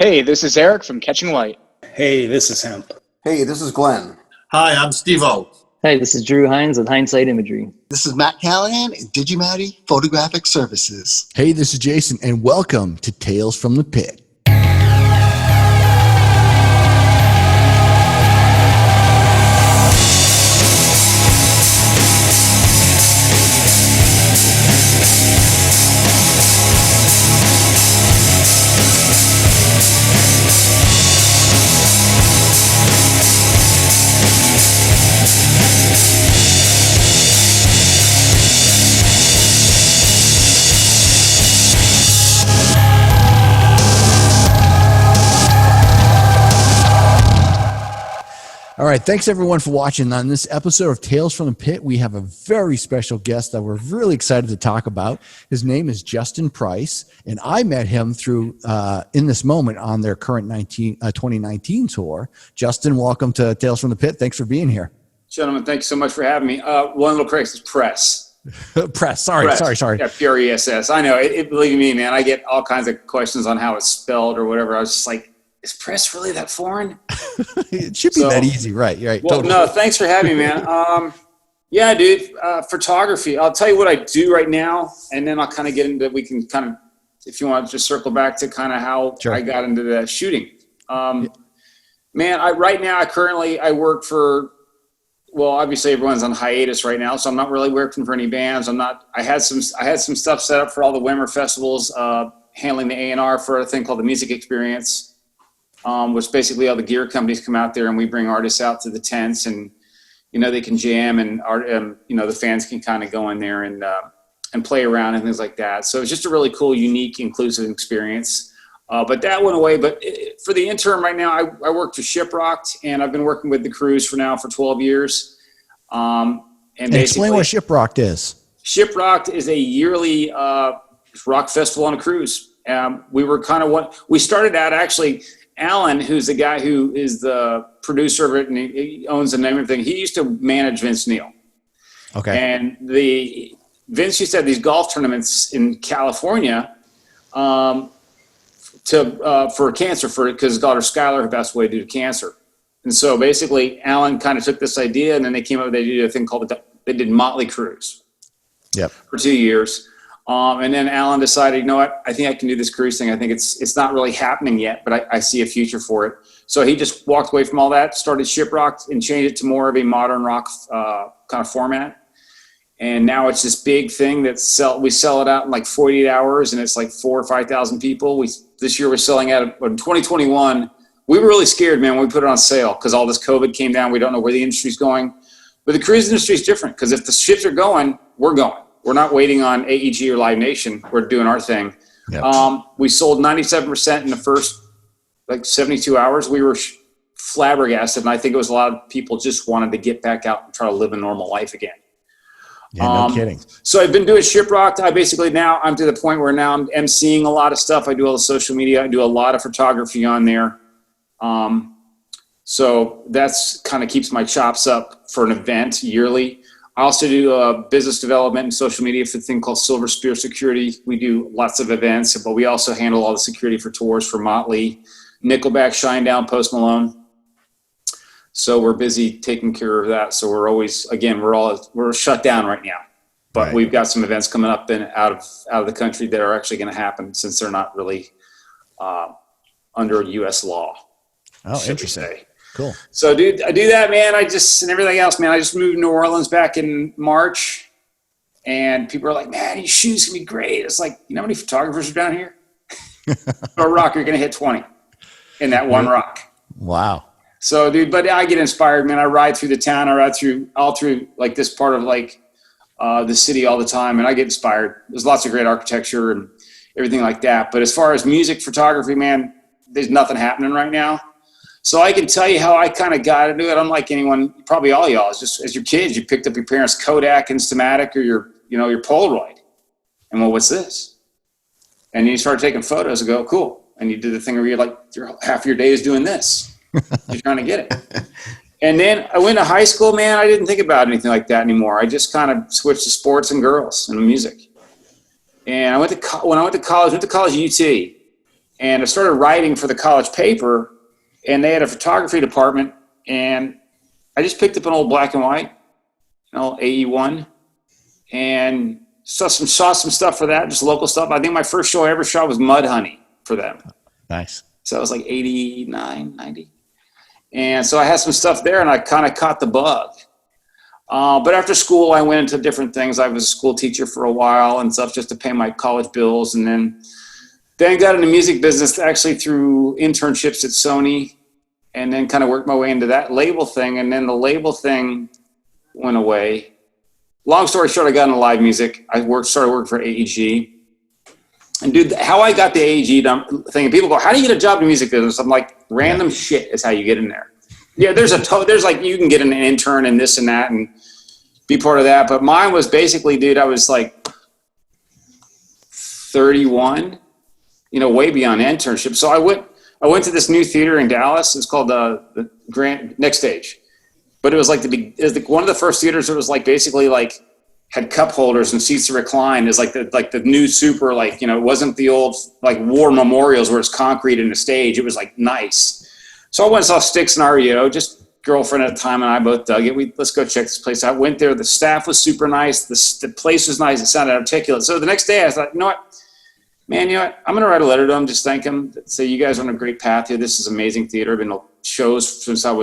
Hey, this is Eric from Catching Light. Hey, this is Hemp. Hey, this is Glenn. Hi, I'm Steve-O. Hey, this is Drew Hines with Hindsight Imagery. This is Matt Callahan at Digimatty Photographic Services. Hey, this is Jason, and welcome to Tales from the Pit. All right, thanks everyone for watching. On this episode of Tales from the Pit, we have a very special guest that we're really excited to talk about. His name is Justin Price, and I met him through In This Moment on their current 2019 tour. Justin, welcome to Tales from the Pit. Thanks for being here. Gentlemen, thank you so much for having me. One little correction, it's Press. Press, sorry. Yeah, P-R-E-S-S. I know, believe me, man, I get all kinds of questions on how it's spelled or whatever. I was just like, is press really that foreign? It should be that easy, right? Right. Well, totally. No, thanks for having me, man. Yeah, dude, photography. I'll tell you what I do right now, and then I'll kind of get into, we can kind of, if you want to just circle back to kind of how I got into the shooting. Man, right now, I work for, well, obviously everyone's on hiatus right now, so I'm not really working for any bands. I had some stuff set up for all the Wimmer festivals, handling the A&R for a thing called the Music Experience. Which basically all the gear companies come out there and we bring artists out to the tents and, you know, they can jam and you know, the fans can kind of go in there and play around and things like that. So it's just a really cool, unique, inclusive experience. But that went away. But for the interim right now, I work for Shiprocked, and I've been working with the crews for 12 years. And explain what Shiprocked is. Shiprocked is a yearly rock festival on a cruise. We were kind of we started out actually. Alan, who's the guy who is the producer of it and he owns the name and everything, he used to manage Vince Neil. Okay. And Vince used to have these golf tournaments in California for cancer, because his daughter Skylar had passed away due to cancer. And so basically Alan kind of took this idea and then they came up with a thing called, they did Motley Cruise. Yep. For 2 years. And then Alan decided, you know what, I think I can do this cruise thing. I think it's not really happening yet, but I see a future for it. So he just walked away from all that, started Shiprocked and changed it to more of a modern rock kind of format. And now it's this big thing that we sell it out in like 48 hours and it's like 4,000 or 5,000 people. This year we're selling out in 2021. We were really scared, man, when we put it on sale because all this COVID came down. We don't know where the industry's going. But the cruise industry is different because if the ships are going, we're going. We're not waiting on AEG or Live Nation. We're doing our thing. Yep. We sold 97% in the first 72 hours. We were flabbergasted, and I think it was a lot of people just wanted to get back out and try to live a normal life again. Yeah, no kidding. So I've been doing Shiprocked. I'm to the point where now I'm emceeing a lot of stuff. I do all the social media. I do a lot of photography on there. So that's kind of keeps my chops up for an event yearly. I also do business development and social media for a thing called Silver Spear Security. We do lots of events, but we also handle all the security for tours for Motley, Nickelback, Shinedown, Post Malone. So we're busy taking care of that. So we're always, again, we're shut down right now, but We've got some events coming up and out of the country that are actually going to happen since they're not really under U.S. law. Oh, interesting. Cool. So, dude, I do that, man. And everything else, man. I just moved to New Orleans back in March, and people are like, man, your shoes can be great. It's like, you know how many photographers are down here? For a rock, you're going to hit 20 in that one rock. Wow. So, dude, but I get inspired, man. I ride through the town. I ride all through like this part of like the city all the time, and I get inspired. There's lots of great architecture and everything like that. But as far as music photography, man, there's nothing happening right now. So I can tell you how I kind of got into it. Unlike anyone, probably all y'all, it's just as your kids, you picked up your parents' Kodak Instamatic or your Polaroid. And well, what's this? And you start taking photos and go, cool. And you do the thing where you're like, half your day is doing this. You're trying to get it. And then I went to high school, man. I didn't think about anything like that anymore. I just kind of switched to sports and girls and music. And when I went to college, at UT. And I started writing for the college paper, and they had a photography department, and I just picked up an old black and white, AE1, and saw some stuff for that, just local stuff. I think my first show I ever shot was Mud Honey for them. Nice. So that was like 89, 90. And so I had some stuff there, and I kind of caught the bug. But after school, I went into different things. I was a school teacher for a while and stuff just to pay my college bills. And then got into music business actually through internships at Sony, and then kind of worked my way into that label thing. And then the label thing went away. Long story short, I got into live music. I started working for AEG. And dude, how I got the AEG thing, people go, how do you get a job in the music business? I'm like, random shit is how you get in there. Yeah, there's like, you can get an intern and this and that and be part of that. But mine was basically, dude, I was like 31, way beyond internship. So I went to this new theater in Dallas. It's called the Grand Next Stage. But it was like one of the first theaters that was like basically like had cup holders and seats to recline. Is like the new super, it wasn't the old like war memorials where it's concrete in the stage. It was like nice. So I went and saw Styx and REO, just girlfriend at the time and I both dug it. Let's go check this place out. Went there. The staff was super nice. The place was nice. It sounded articulate. So the next day I thought, you know what, man, I'm going to write a letter to them, just thank them, say you guys are on a great path here. This is amazing theater. I've been to shows since I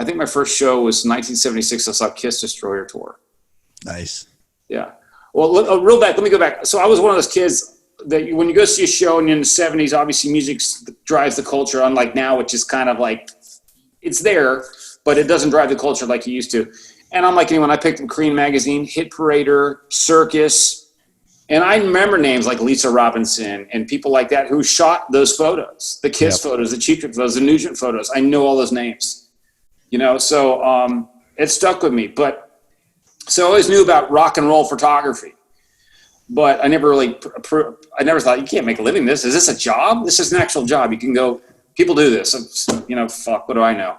think my first show was 1976. I saw Kiss Destroyer tour. Nice. Yeah. Well, let me go back. So I was one of those kids that when you go see a show and you're in the 70s, obviously music drives the culture, unlike now, which is kind of like, it's there, but it doesn't drive the culture like it used to. And I'm like anyone, I picked up Cream Magazine, Hit Parader, Circus, and I remember names like Lisa Robinson and people like that who shot those photos, the Kiss photos, the Cheap Trick photos, the Nugent photos. I know all those names, so it stuck with me. But so I always knew about rock and roll photography. But I never thought, you can't make a living this. Is this a job? This is an actual job. You can go, people do this. Fuck, what do I know?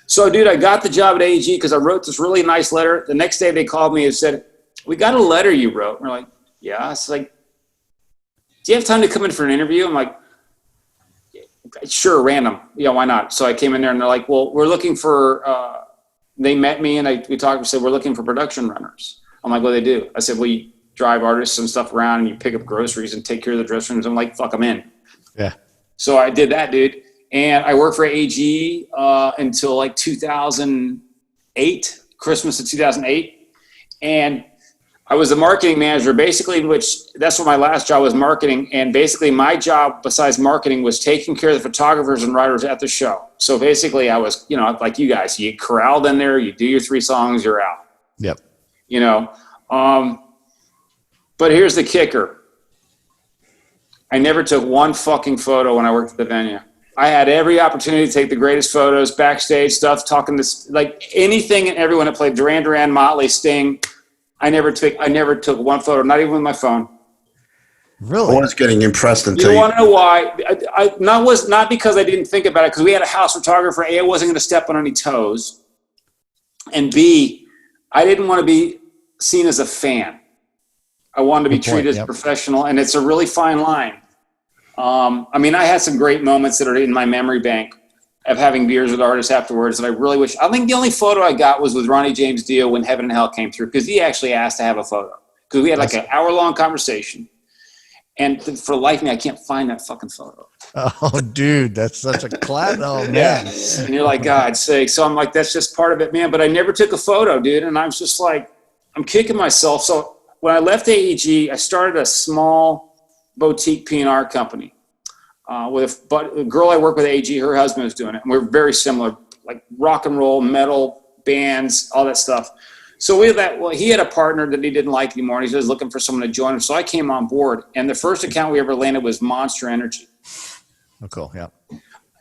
So, dude, I got the job at AEG because I wrote this really nice letter. The next day they called me and said, we got a letter you wrote. And we're like, yeah. It's like, do you have time to come in for an interview? I'm like, sure, random. Yeah, why not? So I came in there and they're like, well, we're looking for, they met me and we talked and said, we're looking for production runners. I'm like, what do they do? I said, well, you drive artists and stuff around and you pick up groceries and take care of the dressing rooms. I'm like, fuck, I'm in. Yeah. So I did that, dude. And I worked for AG until like 2008, Christmas of 2008. And I was the marketing manager, basically, that's what my last job was, marketing. And basically my job besides marketing was taking care of the photographers and writers at the show. So basically I was, like you guys, you corralled in there, you do your 3 songs, you're out. Yep. But here's the kicker. I never took one fucking photo when I worked at the venue. I had every opportunity to take the greatest photos, backstage stuff, talking to like anything and everyone that played Duran Duran, Motley, Sting. I never took one photo, not even with my phone. Really? I was getting impressed until you want to know why? Not because I didn't think about it, because we had a house photographer. A, I wasn't going to step on any toes, and B, I didn't want to be seen as a fan. I wanted to be treated as a professional, and it's a really fine line. I had some great moments that are in my memory bank of having beers with artists afterwards that I really wish. I think the only photo I got was with Ronnie James Dio when Heaven and Hell came through, because he actually asked to have a photo, because we had like an hour-long conversation. And for the life of me, I can't find that fucking photo. Oh, dude, that's such a class. Oh, man. Yeah. And you're like, God's sake. So I'm like, that's just part of it, man. But I never took a photo, dude. And I was just like, I'm kicking myself. So when I left AEG, I started a small boutique P&R company with a girl I work with at AEG. Her husband was doing it. And we're very similar, like rock and roll, metal, bands, all that stuff. So he had a partner that he didn't like anymore, and he was looking for someone to join him. So I came on board, and the first account we ever landed was Monster Energy. Oh, cool. Yeah.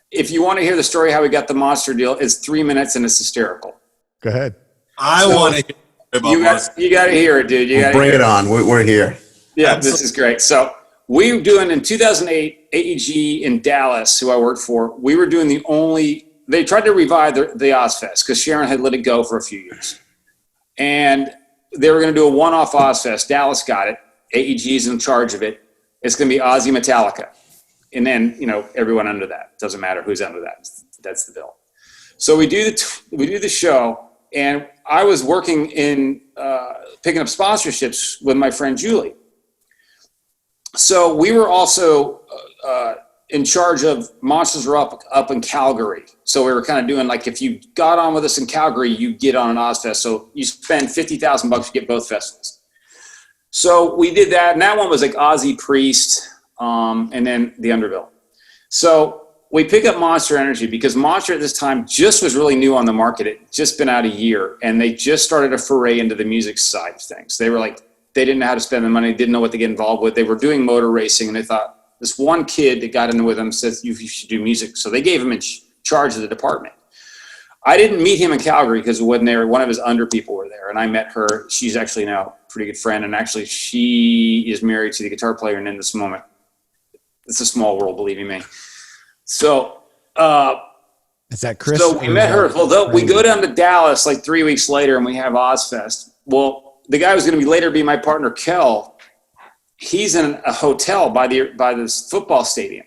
If you want to hear the story how we got the Monster deal, it's 3 minutes and it's hysterical. Go ahead. I want to You got to hear it, dude. Bring it on. We're here. Yeah, this is great. So we were doing in 2008 AEG in Dallas, who I worked for. We were doing they tried to revive the Ozfest because Sharon had let it go for a few years. And they were going to do a one-off Ozfest. Dallas got it. AEG's in charge of it. It's going to be Ozzy, Metallica. And then, you know, everyone under that. Doesn't matter who's under that. That's the bill. So we do the show, and I was working in picking up sponsorships with my friend Julie. So we were also in charge of Monsters Are up in Calgary. So we were kind of doing, like, if you got on with us in Calgary, you get on an Ozfest. So you spend $50,000 to get both festivals. So we did that, and that one was like Ozzy, Priest, and then the Underbill. So we pick up Monster Energy because Monster at this time just was really new on the market. It just been out a year, and they just started a foray into the music side of things. They were like, they didn't know how to spend the money, didn't know what to get involved with. They were doing motor racing, and they thought, this one kid that got into with them says, you should do music. So they gave him in charge of the department. I didn't meet him in Calgary because it wasn't there. One of his under people were there, and I met her. She's actually now a pretty good friend, and actually she is married to the guitar player. And in this moment, it's a small world, believe you me. So, is that Chris? So we met her. Well, we go down to Dallas like 3 weeks later, and we have Ozfest. Well, the guy who's going to be later be my partner, Kel, he's in a hotel by this football stadium.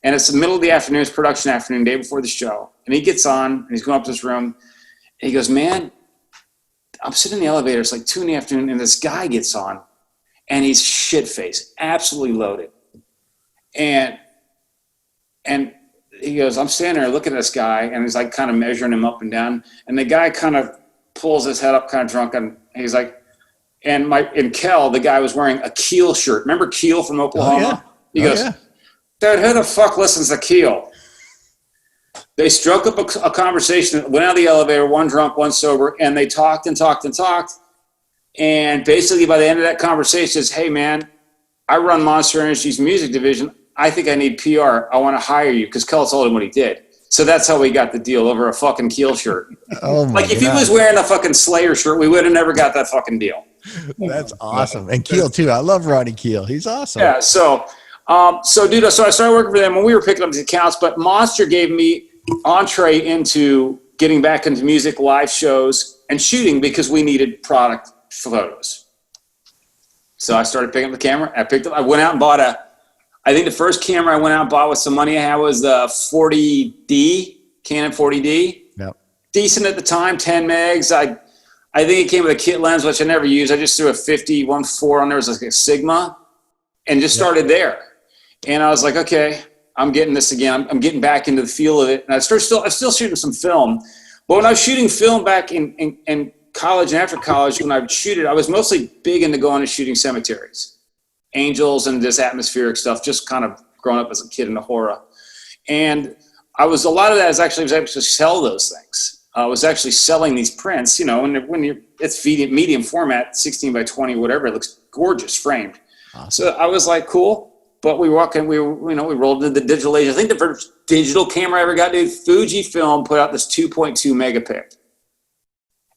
And it's the middle of the afternoon, it's production afternoon, day before the show. And he gets on, and he's going up to this room, and he goes, man, I'm sitting in the elevator, it's like 2 p.m, and this guy gets on, and he's shit-faced, absolutely loaded. And he goes, I'm standing there looking at this guy, and he's like kind of measuring him up and down, and the guy kind of pulls his head up kind of drunk, and he's like, and Kel, the guy was wearing a Keel shirt. Remember Keel from Oklahoma? Oh, yeah. He goes, dude, who the fuck listens to Keel? They struck up a conversation, went out of the elevator, one drunk, one sober, and they talked and talked and talked. And basically by the end of that conversation, says, hey man, I run Monster Energy's music division. I think I need PR. I want to hire you, because Kel told him what he did. So that's how we got the deal, over a fucking Keel shirt. Oh my Like if he was wearing a fucking Slayer shirt, we would have never got that fucking deal. That's awesome. And Keel too. I love Ronnie Keel. He's awesome. Yeah. So I started working for them when we were picking up these accounts, but Monster gave me entree into getting back into music, live shows, and shooting because we needed product photos. So I started picking up the camera. I went out and bought I think the first camera I went out and bought with some money I had was the 40D, Canon 40D. Yep. Decent at the time, 10 megs. I think it came with a kit lens, which I never used. I just threw a 50-1.4 on there. It was like a Sigma, and just started there. And I was like, okay, I'm getting this again. I'm getting back into the feel of it. And I'm still shooting some film. But when I was shooting film back in college and after college, when I would shoot it, I was mostly big into going and shooting cemeteries. Angels and this atmospheric stuff, just kind of growing up as a kid in the horror. And a lot of that was actually sell those things. I was actually selling these prints, you know, it's medium format, 16 by 20, whatever. It looks gorgeous framed. Awesome. So I was like, cool. But we rolled into the digital age. I think the first digital camera I ever got, dude, Fujifilm put out this 2.2 megapixel.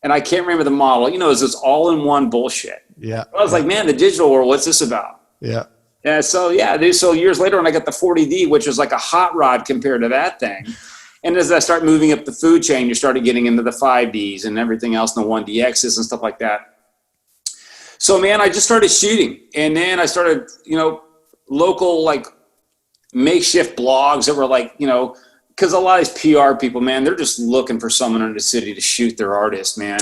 And I can't remember the model. You know, it was this all-in-one bullshit. Yeah. I was like, man, the digital world, what's this about? Yeah. Yeah. So years later when I got the 40D, which was like a hot rod compared to that thing. And as I start moving up the food chain, you started getting into the 5Ds and everything else, and the 1DXs and stuff like that. So, man, I just started shooting. And then I started, local, like, makeshift blogs that were like, because a lot of these PR people, man, they're just looking for someone in the city to shoot their artist, man.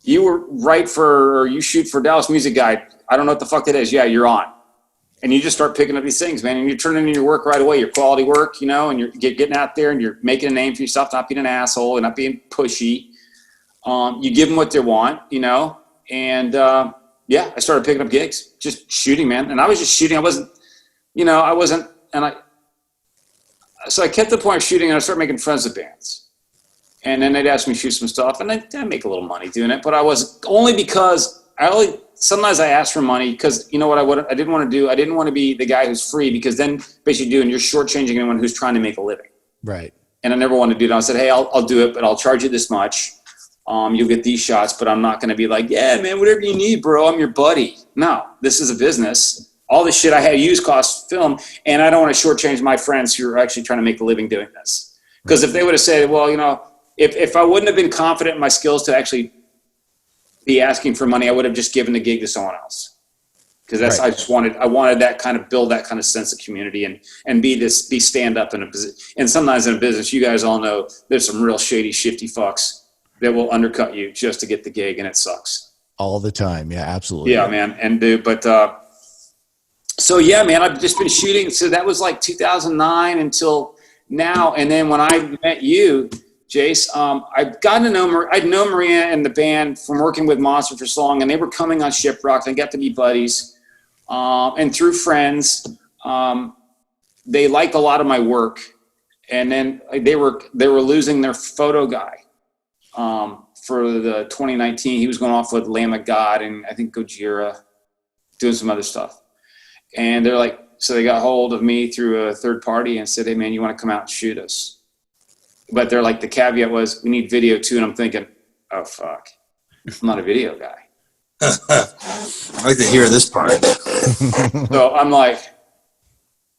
You shoot for Dallas Music Guide. I don't know what the fuck that is. Yeah, you're on. And you just start picking up these things, man, and you're turning in your work right away, your quality work, and you're getting out there and you're making a name for yourself, not being an asshole and not being pushy. You give them what they want, and I started picking up gigs, just shooting, man. And I was just shooting. So I kept the point of shooting, and I started making friends with bands. And then they'd ask me to shoot some stuff, and I'd make a little money doing it, but I was only because sometimes I asked for money because I didn't want to do. I didn't want to be the guy who's free, because then basically you're shortchanging anyone who's trying to make a living. Right. And I never wanted to do that. I said, hey, I'll do it, but I'll charge you this much. You'll get these shots, but I'm not going to be like, yeah, man, whatever you need, bro. I'm your buddy. No, this is a business. All the shit I had used costs film, and I don't want to shortchange my friends who are actually trying to make a living doing this. Because if they would have said, well, if I wouldn't have been confident in my skills to actually be asking for money, I would have just given the gig to someone else. because that's Right. I wanted that kind of build that kind of sense of community and be stand up in a position. And sometimes in a business, you guys all know there's some real shady, shifty fucks that will undercut you just to get the gig, and it sucks. All the time. Yeah, absolutely. Yeah, man. So yeah, man, I've just been shooting. So that was like 2009 until now. And then when I met you, Jace, I'd gotten to know I'd known Maria and the band from working with Monster for so long, and they were coming on Shiprock. They got to be buddies. And through friends, they liked a lot of my work. And then they were losing their photo guy for the 2019. He was going off with Lamb of God and I think Gojira, doing some other stuff. And they're like, so they got hold of me through a third party and said, hey man, you want to come out and shoot us? But they're like, the caveat was, we need video too. And I'm thinking, oh fuck, I'm not a video guy. I like to hear this part. So I'm like,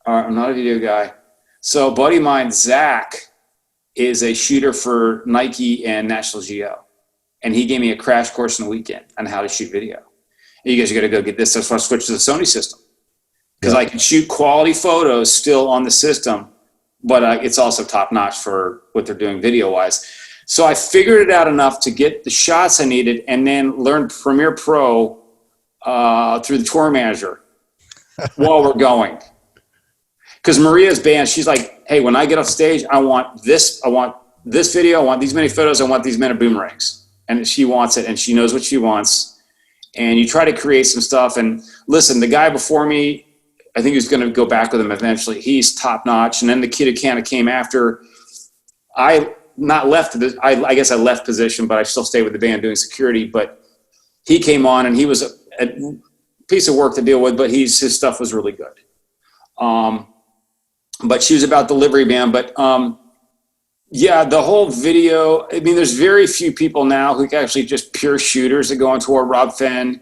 all right, I'm not a video guy. So a buddy of mine, Zach, is a shooter for Nike and National Geo. And he gave me a crash course in the weekend on how to shoot video. And you guys got to go get this. That's why I switched to the Sony system. Because I can shoot quality photos still on the system, but it's also top notch for what they're doing video wise. So I figured it out enough to get the shots I needed and then learned Premiere Pro through the tour manager while we're going. Because Maria's band, she's like, hey, when I get off stage, I want this video, I want these many photos, I want these many boomerangs. And she wants it and she knows what she wants. And you try to create some stuff. And listen, the guy before me, I think he was going to go back with him eventually. He's top notch. And then the kid who kind of came after, I guess I left position, but I still stayed with the band doing security. But he came on and he was a piece of work to deal with, but his stuff was really good. But she was about delivery band. But yeah, the whole video, I mean, there's very few people now who actually just pure shooters that go on tour. Rob Fenn,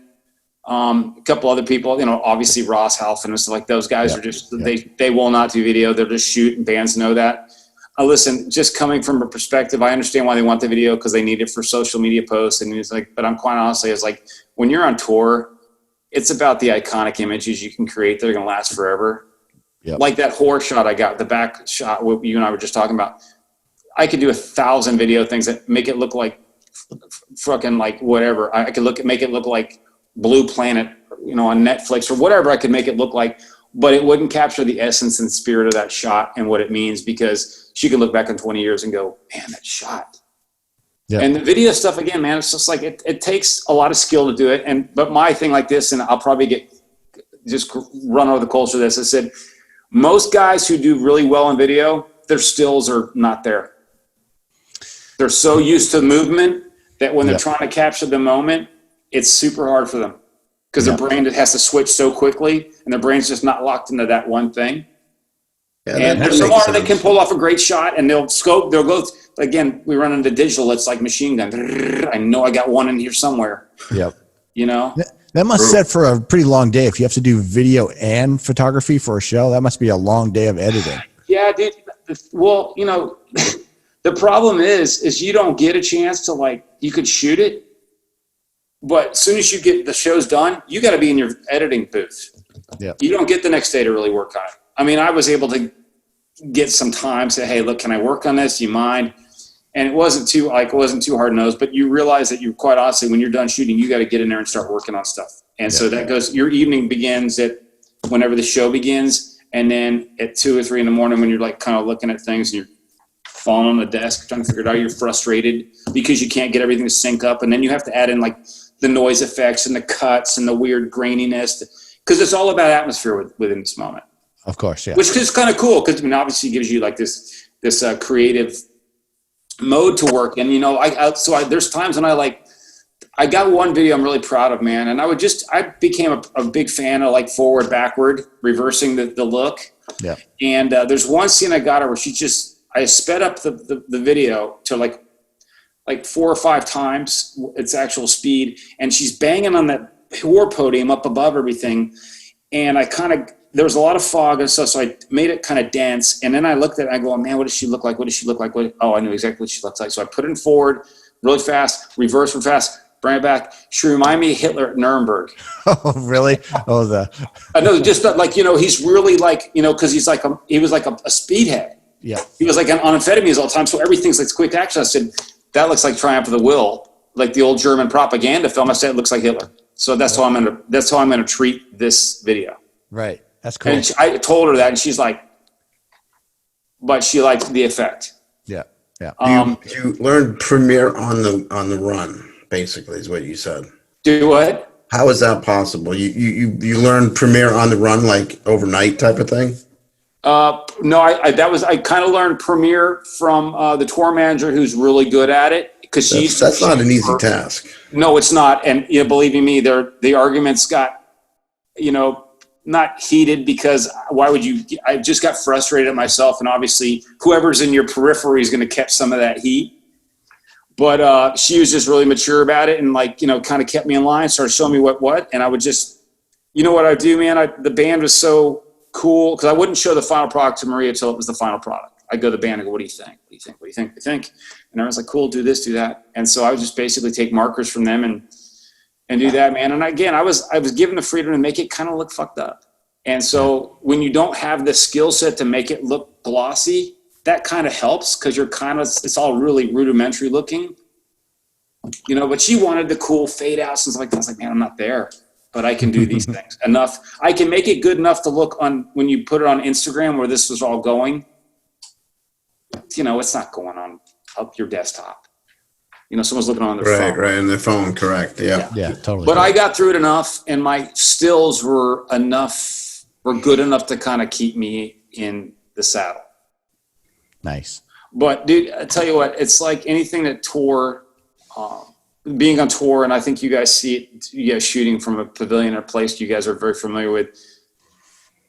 a couple other people, obviously Ross Halfin and stuff like those guys are just, they will not do video. They'll just shoot, and bands know that. Listen, just coming from a perspective, I understand why they want the video because they need it for social media posts. And it's like, but I'm quite honestly, it's like when you're on tour, it's about the iconic images you can create that are going to last forever. Yep. Like that horror shot I got, the back shot, what you and I were just talking about. I could do 1,000 video things that make it look like fucking like whatever. I could make it look like Blue Planet, on Netflix or whatever I could make it look like, but it wouldn't capture the essence and spirit of that shot and what it means, because she could look back in 20 years and go, man, that shot. Yeah. And the video stuff, again, man, it's just like, it takes a lot of skill to do it. But my thing like this, and I'll probably just run over the coals for this. I said, most guys who do really well in video, their stills are not there. They're so used to movement that when they're trying to capture the moment, it's super hard for them because their brain has to switch so quickly, and their brain's just not locked into that one thing. Yeah, and there's some art that can pull off a great shot, and they'll go, again, we run into digital, it's like machine gun. I know I got one in here somewhere. Yep. That must set for a pretty long day. If you have to do video and photography for a show, that must be a long day of editing. Yeah, dude. Well, the problem is you don't get a chance to you could shoot it, but as soon as you get the show's done, you got to be in your editing booth. Yeah. You don't get the next day to really work on it. I mean, I was able to get some time, say, hey, look, can I work on this? Do you mind? And it wasn't too hard nosed, but you realize that you quite honestly, when you're done shooting, you got to get in there and start working on stuff. And so that goes, your evening begins at whenever the show begins. And then at 2 or 3 in the morning, when you're kind of looking at things and you're falling on the desk, trying to figure it out, you're frustrated because you can't get everything to sync up. And then you have to add in the noise effects and the cuts and the weird graininess, because it's all about atmosphere within this moment. Of course, yeah. Which is kind of cool because obviously it gives you this creative mode to work in. There's times when I got one video I'm really proud of, man, and I became a big fan of forward, backward, reversing the look. Yeah. And there's one scene I got her where I sped up the video to like 4 or 5 times its actual speed, and she's banging on that war podium up above everything, and there was a lot of fog and stuff, so I made it kind of dense, and then I looked at it and I go, oh, man, what does she look like? What does she look like? Oh, I knew exactly what she looks like. So I put it in forward really fast, reverse real fast, bring it back. She reminded me of Hitler at Nuremberg. Oh, really? Oh, I know, just like, you know, he's really like, you know, because he's like, he was like a speedhead. yeah. He was like on amphetamines all the time, so everything's like quick action. I said, that looks like Triumph of the Will, like the old German propaganda film. I said, it looks like Hitler. So that's how I'm gonna treat this video. Right. That's cool. And I told her that, and she's like, but she liked the effect. Yeah. Yeah. You learned Premiere on the run, basically, is what you said. Do what? How is that possible? You learned Premiere on the run, like overnight type of thing? No, I kind of learned Premiere from the tour manager who's really good at it, because That's not an easy task. No, it's not. And you know, believe me, the arguments got, you know, not heated, because why would you? I just got frustrated at myself, and obviously whoever's in your periphery is going to catch some of that heat. But she was just really mature about it, and like, you know, kind of kept me in line, started showing me what, and I would just, you know what I do, man? The band was so cool, because I wouldn't show the final product to Maria until it was the final product. I'd go to the band and go, what do you think? What do you think? What do you think? What do you think? And everyone's like, cool, do this, do that. And so I would just basically take markers from them and do that, man. And again, I was given the freedom to make it kind of look fucked up. And so when you don't have the skill set to make it look glossy, that kind of helps, because you're kind of, it's all really rudimentary looking, you know. But she wanted the cool fade outs and stuff like that. I was like, man, I'm not there, but I can do these things enough. I can make it good enough to look on when you put it on Instagram, where this was all going. You know, it's not going on up your desktop. You know, someone's looking on their phone. Right, and their phone, correct. Yeah. Yeah, totally. But I got through it enough, and my stills were good enough to kind of keep me in the saddle. Nice. But dude, I tell you what, it's like anything that tour, being on tour, and I think you guys see it, you guys shooting from a pavilion or a place you guys are very familiar with.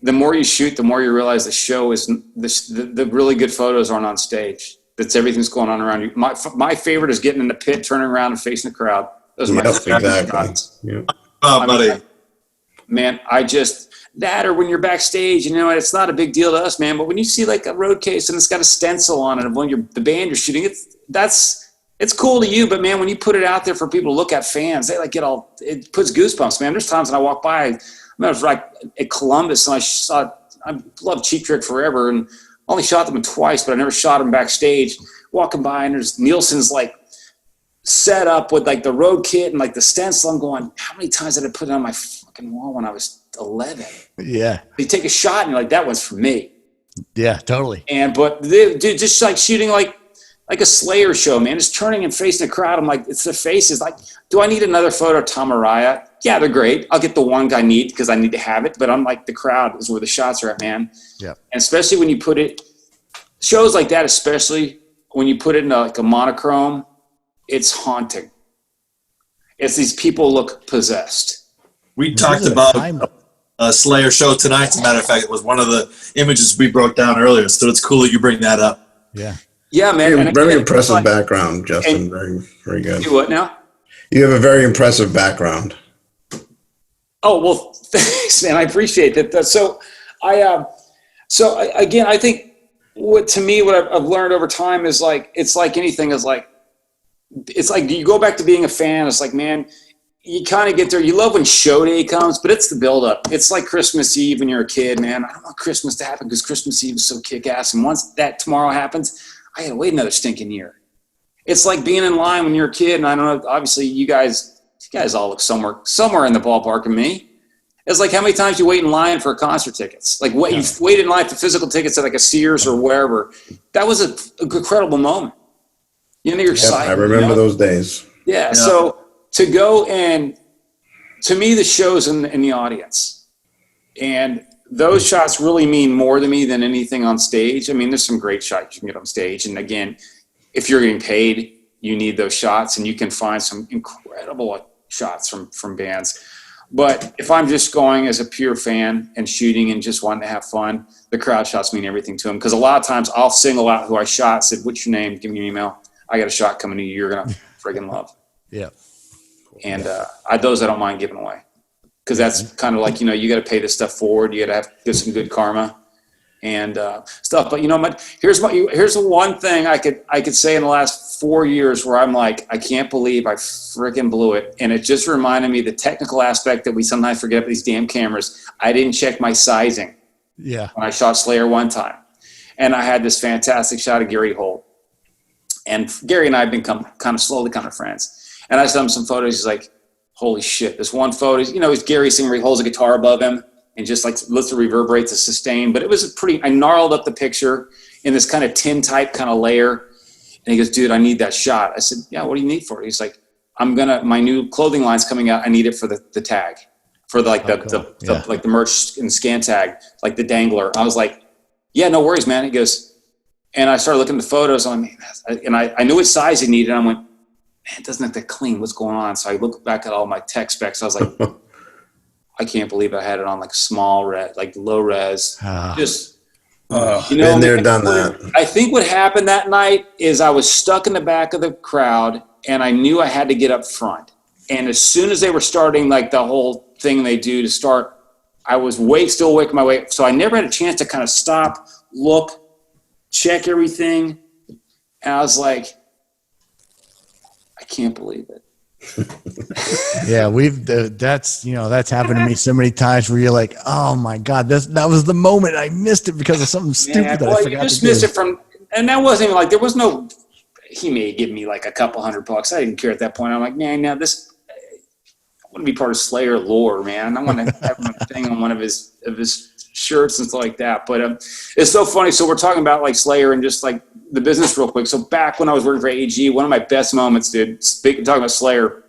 The more you shoot, the more you realize the show is the really good photos aren't on stage. That's everything's going on around you. My favorite is getting in the pit, turning around, and facing the crowd. Those are my favorite shots. Yep. Oh, buddy. Man, that, or when you're backstage, you know, it's not a big deal to us, man. But when you see like a road case and it's got a stencil on it of the band you're shooting, it's cool to you. But man, when you put it out there for people to look at, fans, they like it puts goosebumps, man. There's times when I walk by, I was like at Columbus, and I love Cheap Trick forever, and only shot them twice, but I never shot them backstage. Walking by, and there's Nielsen's like set up with like the road kit and like the stencil. I'm going, how many times did I put it on my fucking wall when I was 11? Yeah. You take a shot and you're like, that one's for me. Yeah, totally. But dude, just like shooting like a Slayer show, man, just turning and facing the crowd. I'm like, it's the faces. Like, do I need another photo of Tom Araya? Yeah, they're great. I'll get the one I need because I need to have it. But I'm like, the crowd is where the shots are at, man. Yeah. And especially when you put it, shows like that, especially when you put it in like a monochrome, it's haunting. It's these people look possessed. We talked about a Slayer show tonight. As a matter of fact, it was one of the images we broke down earlier. So it's cool that you bring that up. Yeah. Yeah, man. Very impressive background, Justin. Very, very good. Do what now? You have a very impressive background. Oh, well, thanks, man. I appreciate that. So again, I think what I've learned over time is like, it's like anything is like, it's like you go back to being a fan. It's like, man, you kind of get there. You love when show day comes, but it's the buildup. It's like Christmas Eve when you're a kid, man. I don't want Christmas to happen because Christmas Eve is so kick-ass. And once that tomorrow happens, I gotta wait another stinking year. It's like being in line when you're a kid, and I don't know, obviously you guys all look somewhere in the ballpark of me. It's like how many times you wait in line for concert tickets. Like what you've waited in line for physical tickets at like a Sears or wherever. That was an incredible moment. You know, you're excited. I remember those days. Yeah. So to go and, to me, the show's in the audience. And those shots really mean more to me than anything on stage. I mean, there's some great shots you can get on stage. And again, if you're getting paid, you need those shots, and you can find some incredible shots from bands. But if I'm just going as a pure fan and shooting and just wanting to have fun, the crowd shots mean everything to them. Because a lot of times I'll single out who I shot, said, what's your name? Give me your email. I got a shot coming to you. You're going to friggin' love. Yeah. And those I don't mind giving away. Because that's kind of like, you know, you got to pay this stuff forward. You got to get some good karma. and stuff. But you know, here's the one thing I could say in the last 4 years where I'm like, I can't believe I freaking blew it. And it just reminded me the technical aspect that we sometimes forget about these damn cameras. I didn't check my sizing. Yeah. When I shot Slayer one time, and I had this fantastic shot of Gary Holt, and Gary and I have been kind of slowly becoming friends. And I sent him some photos. He's like, holy shit, this one photo, you know, it's Gary singing where he holds a guitar above him and just like lets it reverberate to sustain. But it was I gnarled up the picture in this kind of tin type kind of layer. And he goes, dude, I need that shot. I said, yeah, what do you need for it? He's like, my new clothing line's coming out. I need it for the tag, for like the merch and scan tag, like the dangler. I was like, yeah, no worries, man. He goes, and I started looking at the photos and I knew what size he needed. And I went, man, it doesn't look that clean. What's going on? So I looked back at all my tech specs. I was like, I can't believe I had it on like small res, like low res. Just, you know, been there, done that. I think what happened that night is I was stuck in the back of the crowd and I knew I had to get up front. And as soon as they were starting like the whole thing they do to start, I was still waking my way. So I never had a chance to kind of stop, look, check everything. And I was like, I can't believe it. Yeah, that's happened to me so many times where you're like, oh my God, that was the moment I missed it because of something stupid that I forgot to do. Missed it and that wasn't even like, there was no, he may give me like a couple $100. I didn't care at that point. I'm like, man, now this, I want to be part of Slayer lore, man. I want to have a thing on one of his shirts and stuff like that. But it's so funny. So we're talking about like Slayer and just like the business real quick. So back when I was working for AEG, one of my best moments, dude, talking about Slayer,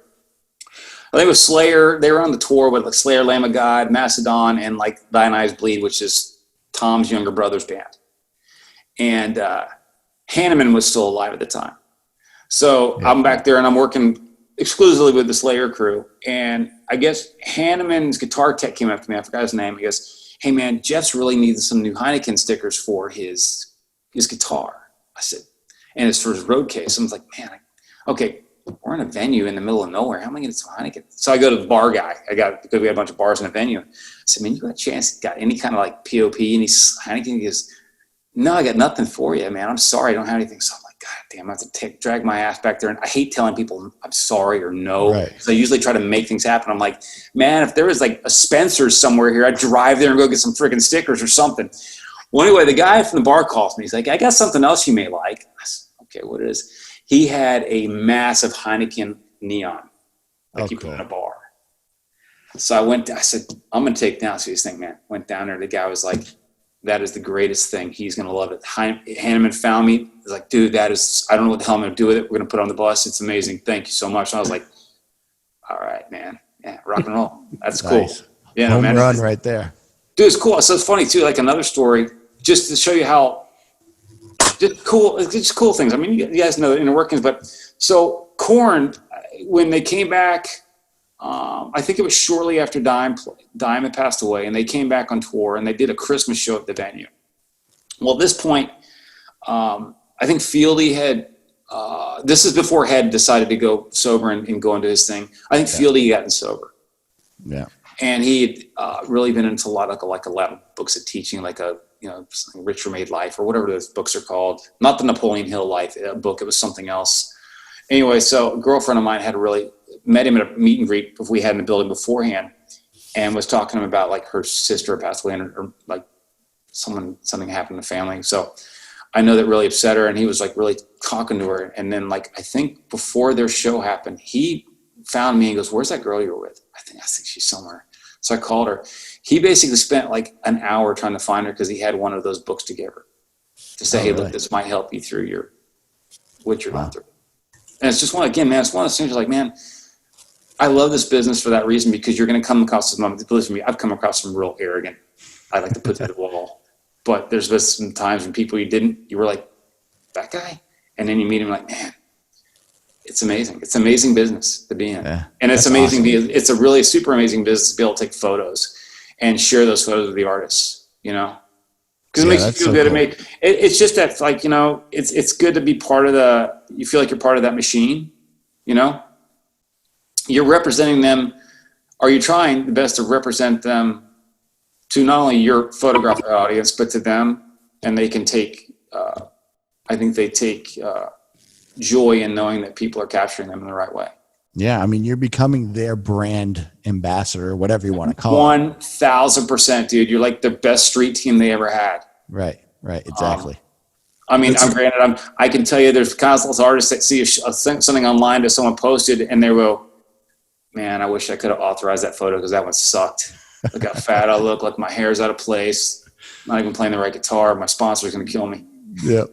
I think it was Slayer. They were on the tour with like Slayer, Lamb of God, Macedon, and like Thine Eyes Bleed, which is Tom's younger brother's band. And Hanneman was still alive at the time. So I'm back there and I'm working exclusively with the Slayer crew. And I guess Hanneman's guitar tech came up to me. I forgot his name. He goes, hey man, Jeff's really needs some new Heineken stickers for his guitar. I said, and it's for his road case. I was like, man, okay, we're in a venue in the middle of nowhere. How am I going to get some Heineken? So I go to the bar guy. Because we had a bunch of bars in the venue. I said, man, you got a chance? Got any kind of like POP? And he's Heineken. He goes, no, I got nothing for you, man. I'm sorry. I don't have anything. So I'm like, God damn, I have to drag my ass back there. And I hate telling people I'm sorry or no. Right. So I usually try to make things happen. I'm like, man, if there was like a Spencer's somewhere here, I'd drive there and go get some freaking stickers or something. Well, anyway, the guy from the bar calls me. He's like, I got something else you may like. I said, okay, what it is? He had a massive Heineken neon, like you put in a bar. So I said, I'm going to take down. So this thing, man, went down there. The guy was like, that is the greatest thing. He's going to love it. Hanneman found me. He's like, dude, I don't know what the hell I'm going to do with it. We're going to put it on the bus. It's amazing. Thank you so much. And I was like, all right, man. Yeah, rock and roll. That's nice. Cool. Yeah, home man. Run right there. Dude, it's cool. So it's funny too, like another story, just to show you how just cool things. I mean, you guys know the inner workings, but so Korn, when they came back, I think it was shortly after Dime had passed away, and they came back on tour and they did a Christmas show at the venue. Well, at this point, I think Fieldy had, this is before Head decided to go sober and go into his thing. I think Fieldy had gotten sober. Yeah. And he had really been into a lot of like 11 books of teaching, like Richer Made Life or whatever those books are called. Not the Napoleon Hill Life book. It was something else. Anyway, so a girlfriend of mine had met him at a meet and greet we had in the building beforehand, and was talking to him about like her sister passed away or like something happened in the family. So I know that really upset her, and he was like really talking to her. And then like, I think before their show happened, he found me and goes, where's that girl you were with? I think she's somewhere. So I called her. He basically spent like an hour trying to find her because he had one of those books to give her to say, hey, look, this might help you through what you're going through. And it's just it's one of those things you're like, man, I love this business for that reason, because you're going to come across some moments. Believe me, I've come across some real arrogant. I like to put that to the wall. But there's been some times when people you were like, that guy? And then you meet him like, man, it's amazing. It's amazing business to be in. Yeah, and it's amazing. Awesome. It's a really super amazing business to be able to take photos and share those photos with the artists, because it makes you feel good. Cool. It's just that, like, it's good to be part of you feel like you're part of that machine, you're representing them. Are you trying the best to represent them to not only your photographic audience, but to them. And they can take, I think they take joy in knowing that people are capturing them in the right way. Yeah, I mean, you're becoming their brand ambassador, whatever you want to call it. 1000%, dude. You're like the best street team they ever had. Right, exactly. I mean, I can tell you there's countless artists that see something online that someone posted and they go, man, I wish I could have authorized that photo because that one sucked. Look how fat I look, like my hair's out of place, not even playing the right guitar. My sponsor's going to kill me. Yep.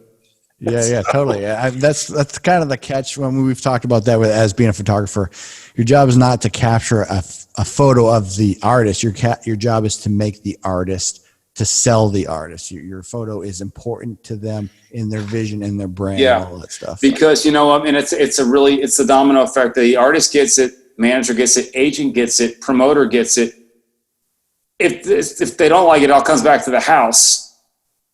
Yeah, totally. That's kind of the catch when we've talked about that as being a photographer. Your job is not to capture a photo of the artist. Your job is to make the artist, to sell the artist. Your photo is important to them in their vision, in their brand, and all that stuff. Because I mean, it's the domino effect. The artist gets it, manager gets it, agent gets it, promoter gets it. If they don't like it, it all comes back to the house.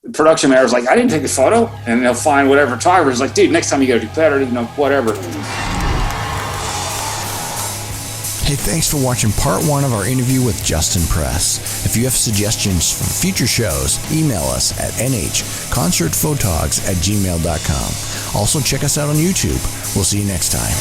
The production manager's like, I didn't take the photo, and they'll find whatever photographer's like, dude, next time you got to do better, whatever. Hey, thanks for watching part 1 of our interview with Justin Press. If you have suggestions for future shows, email us at NHCONCERTPHOTOGS@gmail.com. Also, check us out on YouTube. We'll see you next time.